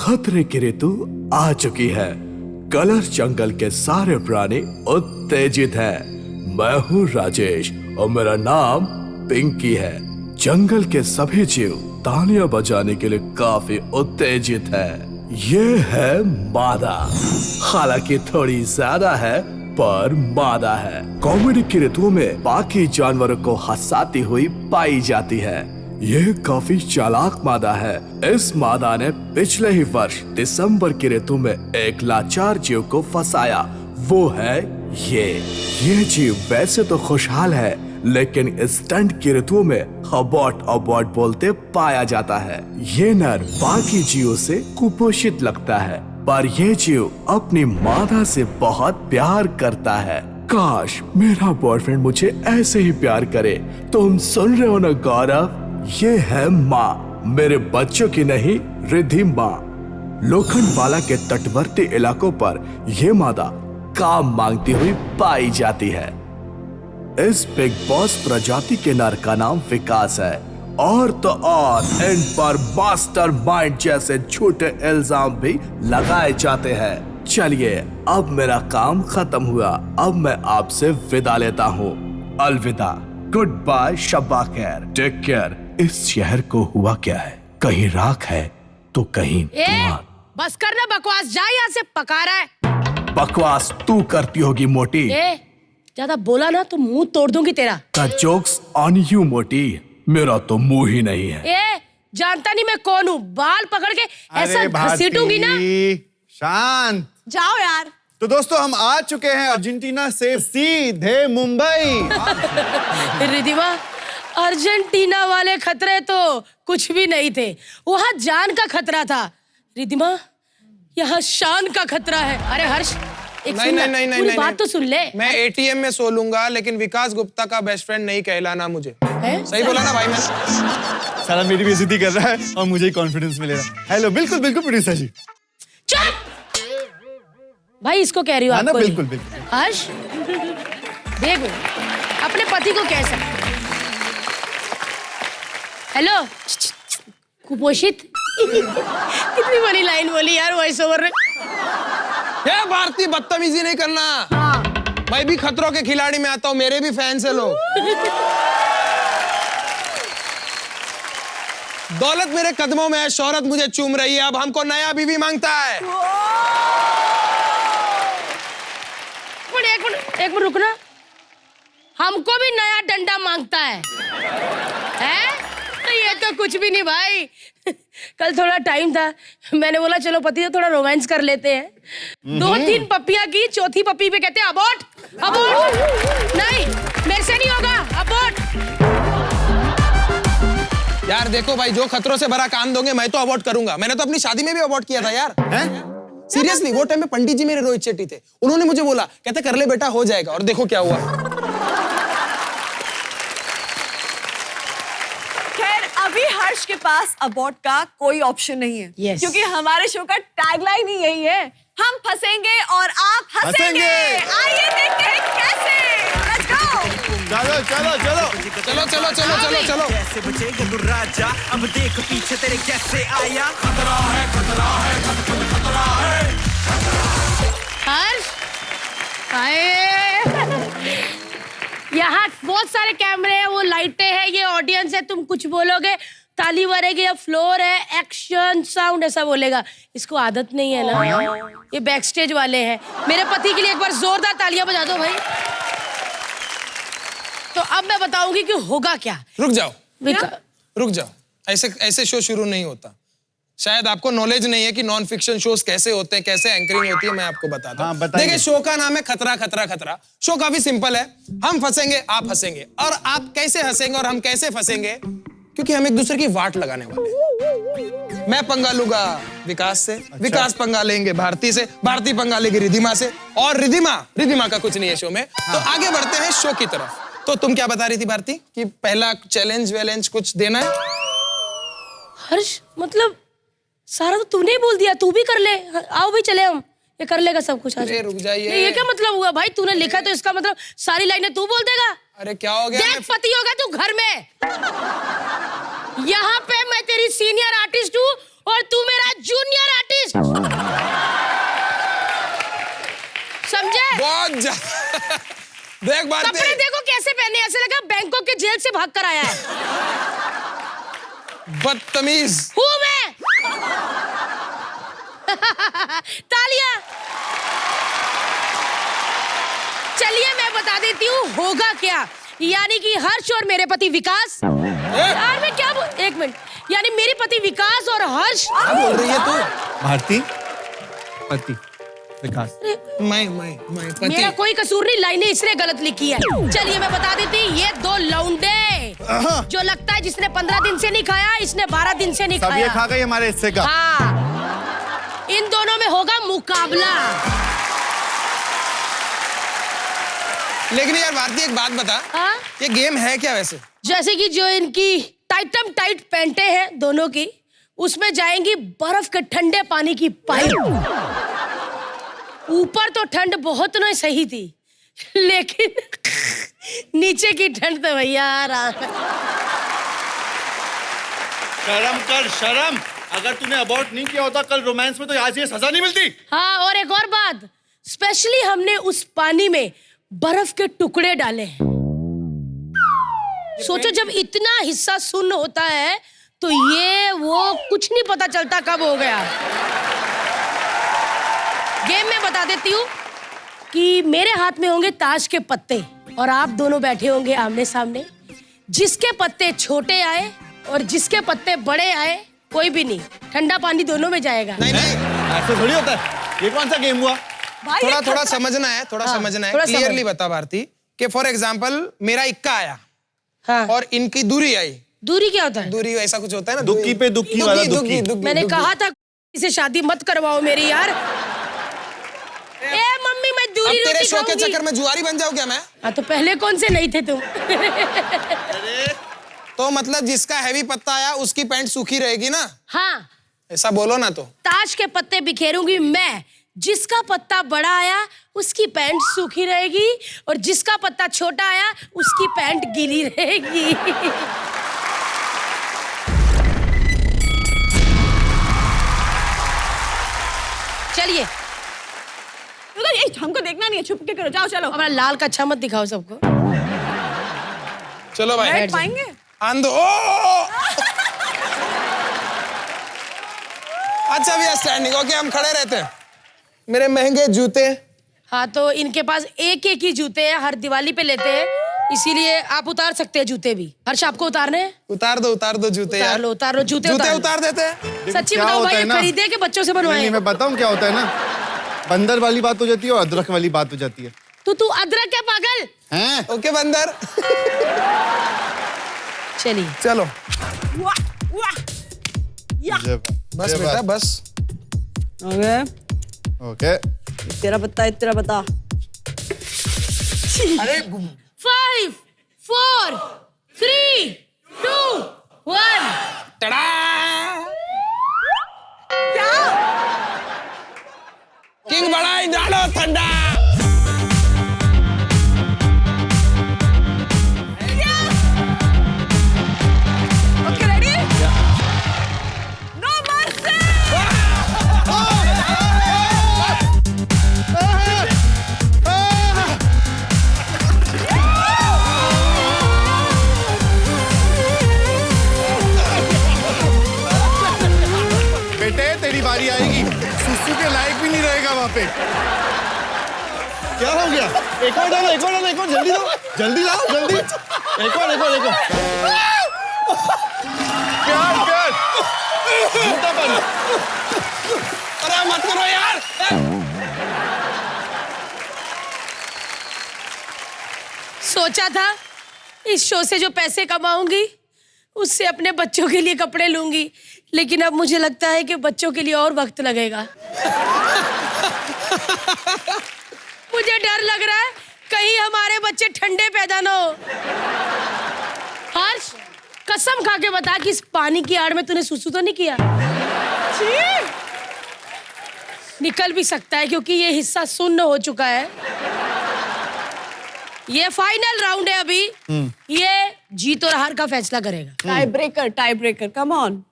खतरे की ऋतु आ चुकी है। कलर जंगल के सारे प्राणी उत्तेजित हैं। मैं हूँ राजेश और मेरा नाम पिंकी है। जंगल के सभी जीव तालियां बजाने के लिए काफी उत्तेजित है। ये है मादा, हालांकि थोड़ी ज्यादा है पर मादा है। कॉमेडी की ऋतु में बाकी जानवरों को हंसाती हुई पाई जाती है। यह काफी चालाक मादा है। इस मादा ने पिछले ही वर्ष दिसंबर की ऋतु में एक लाचार जीव को फंसाया। वो है ये जीव वैसे तो खुशहाल है, लेकिन स्टंट की ऋतु में अबॉट अबॉट बोलते पाया जाता है। ये नर बाकी जीवों से कुपोषित लगता है, पर यह जीव अपनी मादा से बहुत प्यार करता है। काश मेरा बॉयफ्रेंड मुझे ऐसे ही प्यार करे। तुम सुन रहे हो ना गौरव? ये है माँ, मेरे बच्चों की नहीं, रिद्धि माँ। लोखंडवाला के तटवर्ती इलाकों पर यह मादा काम मांगती हुई पाई जाती है। इस बिग बॉस प्रजाति के नर का नाम विकास है। और तो और इन पर मास्टरमाइंड जैसे झूठे इल्जाम भी लगाए जाते हैं। चलिए अब मेरा काम खत्म हुआ, अब मैं आपसे विदा लेता हूँ। अलविदा, गुड बाय, शब्बा खैर, टेक केयर। इस शहर को हुआ क्या है? कहीं राख है तो कहीं धुआं। बस करना बकवास, जा यहाँ से, पका रहा है। बकवास तू करती होगी मोटी। ज्यादा बोला ना तो मुंह तोड़ दूंगी तेरा। The jokes on you मोटी, मेरा तो मुंह ही नहीं है। जानता नहीं मैं कौन हूँ, बाल पकड़ के ऐसा घसीटूंगी ना। शांत जाओ यार। तो दोस्तों हम आ चुके हैं अर्जेंटीना से सीधे मुंबई। रिधिमा, अर्जेंटीना वाले खतरे तो कुछ भी नहीं थे, वहाँ जान का खतरा था। रिधिमा, यहाँ शान का खतरा है। अरे हर्ष, नहीं, बात तो सुन ले। मैं एटीएम में सो लूंगा, लेकिन विकास गुप्ता का बेस्ट फ्रेंड नहीं कहलाना मुझे। सही बोला ना भाई मैंने? साला मेरी बेइज्जती कर रहा है और मुझे ही कॉन्फिडेंस मिलेगा। हेलो, बिल्कुल बिल्कुल प्रोड्यूसर जी। चुप भाई, इसको कह रही हो आपको? बिल्कुल बिल्कुल। हर्ष, देखो अपने पति को कैसा। हेलो कुपोषित। कितनी बड़ी लाइन बोली यार वॉइस ओवर में। क्या भारती, बदतमीजी नहीं करना। मैं भी खतरों के खिलाड़ी में आता हूँ, मेरे भी फैंस है लोग। दौलत मेरे कदमों में है, शोहरत मुझे चूम रही है, अब हमको नया बीवी मांगता है। एक मिनट रुकना, हमको भी नया डंडा मांगता है? तो ये तो कुछ भी नहीं भाई। कल थोड़ा टाइम था, मैंने बोला चलो पति से थोड़ा रोमांस कर लेते हैं। 2-3 पप्पियां की, चौथी पप्पी पे कहते हैं अबॉर्ट अबॉर्ट। नहीं, मेरे से नहीं होगा, अबॉर्ट। यार देखो भाई, जो खतरों से भरा काम दोगे मैं तो अबॉर्ट करूंगा। मैंने तो अपनी शादी में भी अबॉर्ट किया था यार। सीरियसली, वो टाइम में पंडित जी मेरे रोहित शेट्टी थे, उन्होंने मुझे बोला, कहते कर ले बेटा हो जाएगा, और देखो क्या हुआ। खैर अभी हर्ष के पास अबॉर्ट का कोई ऑप्शन नहीं है। yes. क्योंकि हमारे शो का टैगलाइन ही यही है, हम फंसेंगे और आप हंसेंगे। आइए देखते हैं कैसे। Let's go. चलो चलो चलो चलो चलो चलो चलो चलो। कैसे बचेगा तू राजा, अब देख पीछे तेरे कैसे आया। खतरा है, खतरा है, खतरा है। हर्ष, यहाँ बहुत सारे कैमरे हैं, वो लाइटें हैं, ये ऑडियंस है, तुम कुछ बोलोगे ताली बजेगी, या फ्लोर है, एक्शन साउंड ऐसा बोलेगा। इसको आदत नहीं है ना, ये बैक स्टेज वाले हैं। मेरे पति के लिए एक बार जोरदार तालियां बजा दो भाई। तो अब मैं बताऊंगी कि होगा क्या। रुक जाओ, रुक जाओ। ऐसे शो शुरू नहीं होता। शायद आपको नॉलेज नहीं है कि नॉन फिक्शन शोज कैसे होते हैं, कैसे एंकरिंग होती है। मैं आपको बताता हूँ। देखिए, शो का नाम है खतरा खतरा खतरा। शो काफी सिंपल है, हम फंसेंगे, आप हंसेंगे, और आप कैसे हंसेंगे और हम कैसे फंसेंगे, क्योंकि हम एक दूसरे की वाट लगाने वाले हैं। मैं पंगा लूंगा विकास से, विकास पंगा लेंगे भारती से, भारती पंगा लेगी रिधिमा से, और रिधिमा का कुछ नहीं है शो में। तो आगे बढ़ते हैं शो की तरफ। तो तुम क्या बता रही थी भारती, कि पहला चैलेंज कुछ देना है? हर्ष, मतलब सारा तो तूने ही बोल दिया, तू भी कर ले। आओ भाई चले, हम ये कर लेगा सब कुछ। अरे रुक जाइए, ये क्या मतलब हुआ भाई? तूने लिखा तो इसका मतलब सारी लाइनें तू बोल देगा? अरे क्या हो गया? देख पति होगा तू घर में। यहाँ पे मैं तेरी सीनियर आर्टिस्ट हूँ और तू मेरा जूनियर आर्टिस्ट। समझे? बहुत देख भारती, कपड़े देखो कैसे पहने, ऐसे लगा बैंकॉक के जेल से भाग कर आया है। बदतमीज। हूँ मैं। तालियां। चलिए मैं बता देती हूँ होगा क्या। यानी कि हर्ष और मेरे पति विकास। यार मैं क्या एक मिनट, यानी मेरे पति विकास और हर्ष। क्या बोल रही है तू? भारती पति विकास। मैं पति। मेरा कोई कसूर नहीं, लाइनें इसने गलत लिखी है। चलिए मैं बता देती, ये दो लौंडे जो लगता है जिसने 15 दिन से नहीं खाया, इसने 12 दिन से नहीं सब खाया। ये खा गई हमारे हिस्से का। हाँ, इन दोनों में होगा मुकाबला। लेकिन यार भारती एक बात बता, हाँ? ये गेम है क्या वैसे? जैसे कि जो इनकी टाइटम टाइट पैंटे हैं दोनों की, उसमें जाएंगी बर्फ के ठंडे पानी की पाइप। ऊपर तो ठंड बहुत न सही थी, लेकिन नीचे की ठंड तो भैया शर्म कर शर्म। अगर तूने अबॉर्ट नहीं किया होता कल रोमांस में तो आज ये सजा नहीं मिलती। हाँ, और एक और बात, स्पेशली हमने उस पानी में बर्फ के टुकड़े डाले हैं। सोचो जब इतना हिस्सा सुन्न होता है तो ये वो कुछ नहीं पता चलता कब हो गया। गेम में बता देती हूँ कि मेरे हाथ में होंगे ताश के पत्ते और आप दोनों बैठे होंगे आमने सामने। जिसके पत्ते छोटे आए और जिसके पत्ते बड़े आए, कोई भी नहीं, ठंडा पानी दोनों में जाएगा। नहीं ऐसे थोड़ी होता है। ये कौन सा गेम हुआ? थोड़ा समझना है, थोड़ा समझना है। थोड़ा क्लियरली बता भारती कि फॉर एग्जांपल मेरा इक्का आया हाँ। और इनकी दूरी आई। दूरी क्या होता है? दूरी ऐसा कुछ होता है ना, दुक्की पे दुक्की वाला दुक्की। मैंने कहा था इसे शादी मत करवाओ मेरी यार। ए मम्मी मैं अब दूरी तेरे रोटी शो के खाऊंगी। चक्कर में जुआरी बन जाऊं क्या मैं? हाँ तो पहले कौन से नहीं थे तुम? तो मतलब जिसका हैवी पत्ता आया उसकी पैंट सूखी रहेगी ना? हाँ, ऐसा बोलो ना। तो ताश के पत्ते बिखेरूंगी मैं, जिसका पत्ता बड़ा आया उसकी पैंट सूखी रहेगी और जिसका पत्ता छोटा आया उसकी पैंट गीली रहेगी। चलिए ये हमको देखना नहीं है, छुप के करो, जाओ चलो। हमारा लाल का अच्छा मत दिखाओ सबको। चलो भाई बैठ पाएंगे? आंदो। अच्छा भैया स्टैंडिंग ओके, हम खड़े रहते हैं। मेरे महंगे जूते। हाँ तो इनके पास एक एक ही जूते हैं, हर दिवाली पे लेते हैं, इसीलिए आप उतार सकते हैं जूते भी। हर्ष आपको उतारने हैं? उतार दो जूते यार। उतार लो जूते उतार देते हैं। सच्ची क्या बताओ होता भाई, है ये ना? खरीदे के बच्चों से बनवाए? नहीं, मैं बताऊं क्या होता है ना, बंदर वाली बात हो जाती है और अदरक वाली बात हो जाती है। तू अदरक क्या पागल? हैं? ओके बंदर। चलिए चलो वाह वाह या बस बेटा बस। Okay okay. तेरा पत्ता तेरा पत्ता। अरे 5 4 3 2 1 टड़ा। क्या? किंग बढ़ाई डालो ठंडा। Okay ready? No mercy. बेटे तेरी बारी आएगी, सुसु के लायक भी नहीं रहेगा वहां पे। क्या हो गया? एक और डालो, जल्दी दो, जल्दी लाओ, जल्दी। एक और। प्यार झूठा बन। अरे मत करो यार। सोचा था इस शो से जो पैसे कमाऊंगी उससे अपने बच्चों के लिए कपड़े लूंगी, लेकिन अब मुझे लगता है कि बच्चों के लिए और वक्त लगेगा। मुझे डर लग रहा है कहीं हमारे बच्चे ठंडे पैदा ना हो। हर्ष कसम खा के बता कि इस पानी की आड़ में तूने सुसु तो नहीं किया? निकल भी सकता है क्योंकि ये हिस्सा सुन्न हो चुका है। ये फाइनल राउंड है अभी। ये जीत और हार का फैसला करेगा। Tie breaker come on.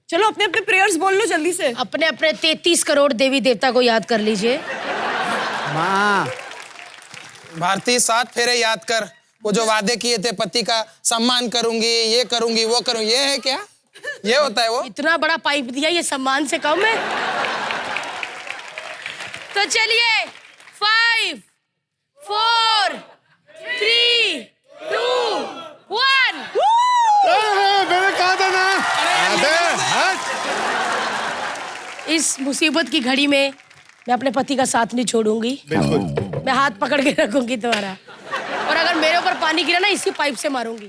चलो अपने अपने प्रेयर्स बोल लो जल्दी से। अपने अपने 33 करोड़ देवी देवता को याद कर लीजिए। माँ भारती 7 फेरे याद कर। वो जो वादे किए थे, पति का सम्मान करूंगी, ये करूंगी, वो करूंगी, ये है क्या? ये होता है वो? इतना बड़ा पाइप दिया, ये सम्मान से कम है? तो चलिए 5 4 3 2 1। मैंने कहा था ना। अबे हट। इस मुसीबत की घड़ी में मैं अपने पति का साथ नहीं छोड़ूंगी। बिल्कुल। मैं हाथ पकड़ के रखूंगी तुम्हारा, और अगर मेरे ऊपर पानी गिरा ना, इसी पाइप से मारूंगी।